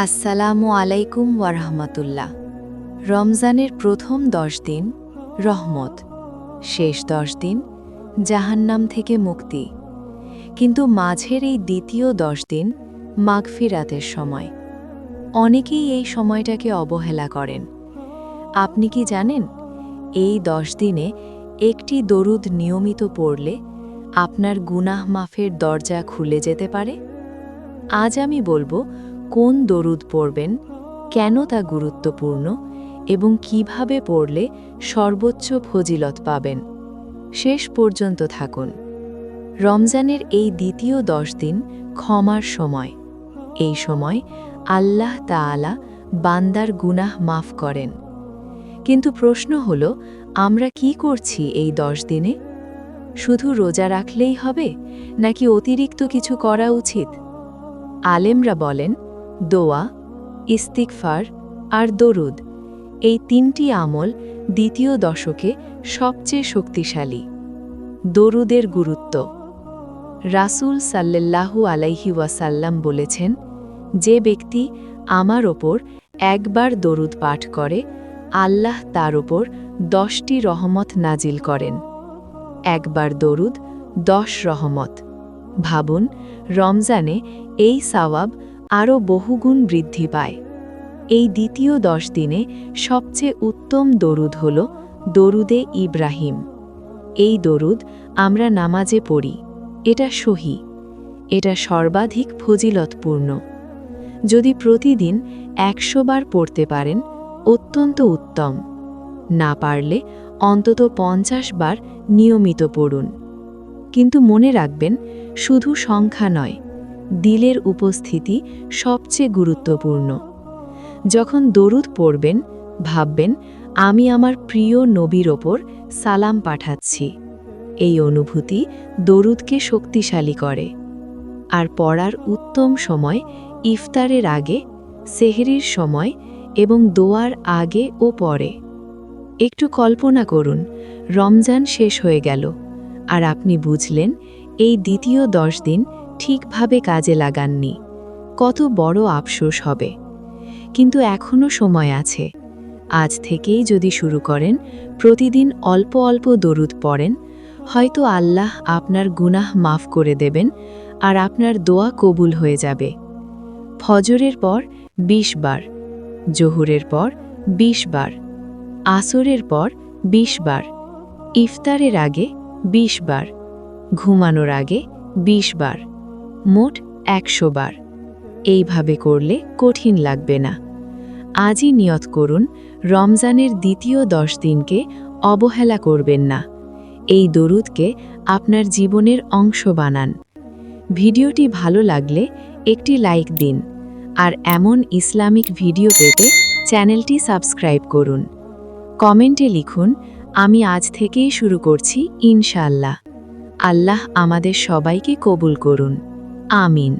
আসসালামু আলাইকুম ওয়ারহমাতুল্লাহ। রমজানের প্রথম 10 দিন রহমত, শেষ 10 দিন জাহান্নাম থেকে মুক্তি। কিন্তু মাঝের এই দ্বিতীয় 10 দিন মাগফিরাতের সময়। অনেকেই এই সময়টাকে অবহেলা করেন। আপনি কি জানেন, এই 10 দিনে একটি দরুদ নিয়মিত পড়লে আপনার গুনাহ মাফের দরজা খুলে যেতে পারে? আজ আমি বলবো কোন দরুদ পড়বেন, কেন তা গুরুত্বপূর্ণ এবং কিভাবে পড়লে সর্বোচ্চ ফজিলত পাবেন। শেষ পর্যন্ত থাকুন। রমজানের এই দ্বিতীয় 10 দিন ক্ষমার সময়। এই সময় আল্লাহ তাআলা বান্দার গুনাহ মাফ করেন। কিন্তু প্রশ্ন হলো, আমরা কি করছি এই 10 দিনে? শুধু রোজা রাখলেই হবে, নাকি অতিরিক্ত কিছু করা উচিত? আলেমরা বলেন, দোয়া, ইস্তিগফার আর দরুদ, এই 3টি আমল দ্বিতীয় দশকে সবচেয়ে শক্তিশালী। দরুদের গুরুত্ব। রাসূল সাল্লাল্লাহু আলাইহি ওয়াসাল্লাম বলেছেন, যে ব্যক্তি আমার ওপর একবার দরুদ পাঠ করে, আল্লাহ তার ওপর 10টি রহমত নাজিল করেন। একবার দরুদ 10 রহমত। ভাবুন, রমজানে এই সওয়াব আরও বহুগুণ বৃদ্ধি পায়। এই দ্বিতীয় 10 দিনে সবচেয়ে উত্তম দরুদ হল দরুদে ইব্রাহিম। এই দরুদ আমরা নামাজে পড়ি। এটা সহি, এটা সর্বাধিক ফজিলতপূর্ণ। যদি প্রতিদিন 100 বার পড়তে পারেন, অত্যন্ত উত্তম। না পারলে অন্তত 50 বার নিয়মিত পড়ুন। কিন্তু মনে রাখবেন, শুধু সংখ্যা নয়, দিলের উপস্থিতি সবচেয়ে গুরুত্বপূর্ণ। যখন দরুদ পড়বেন, ভাববেন, আমি আমার প্রিয় নবীর ওপর সালাম পাঠাচ্ছি। এই অনুভূতি দরুদকে শক্তিশালী করে। আর পড়ার উত্তম সময় ইফতারের আগে, সেহরির সময় এবং দোয়ার আগে ও পরে। একটু কল্পনা করুন, রমজান শেষ হয়ে গেল, আর আপনি বুঝলেন এই দ্বিতীয় 10 দিন ঠিকভাবে কাজে লাগাননি। কত বড় আফসোস হবে। কিন্তু এখনও সময় আছে। আজ থেকেই যদি শুরু করেন, প্রতিদিন অল্প অল্প দরুদ পড়েন, হয়তো আল্লাহ আপনার গুনাহ মাফ করে দেবেন আর আপনার দোয়া কবুল হয়ে যাবে। ফজরের পর 20 বার, জোহরের পর 20 বার, আসরের পর 20 বার, ইফতারের আগে 20 বার, ঘুমানোর আগে 20 বার, মোট 100 বার। এইভাবে করলে কঠিন লাগবে না। আজই নিয়ত করুন, রমজানের দ্বিতীয় 10 দিনকে অবহেলা করবেন না। এই দরুদকে আপনার জীবনের অংশ বানান। ভিডিওটি ভালো লাগলে একটি লাইক দিন, আর এমন ইসলামিক ভিডিও পেতে চ্যানেলটি সাবস্ক্রাইব করুন। কমেন্টে লিখুন, আমি আজ থেকেই শুরু করছি ইনশাআল্লাহ। আল্লাহ আমাদের সবাইকে কবুল করুন। আমিন।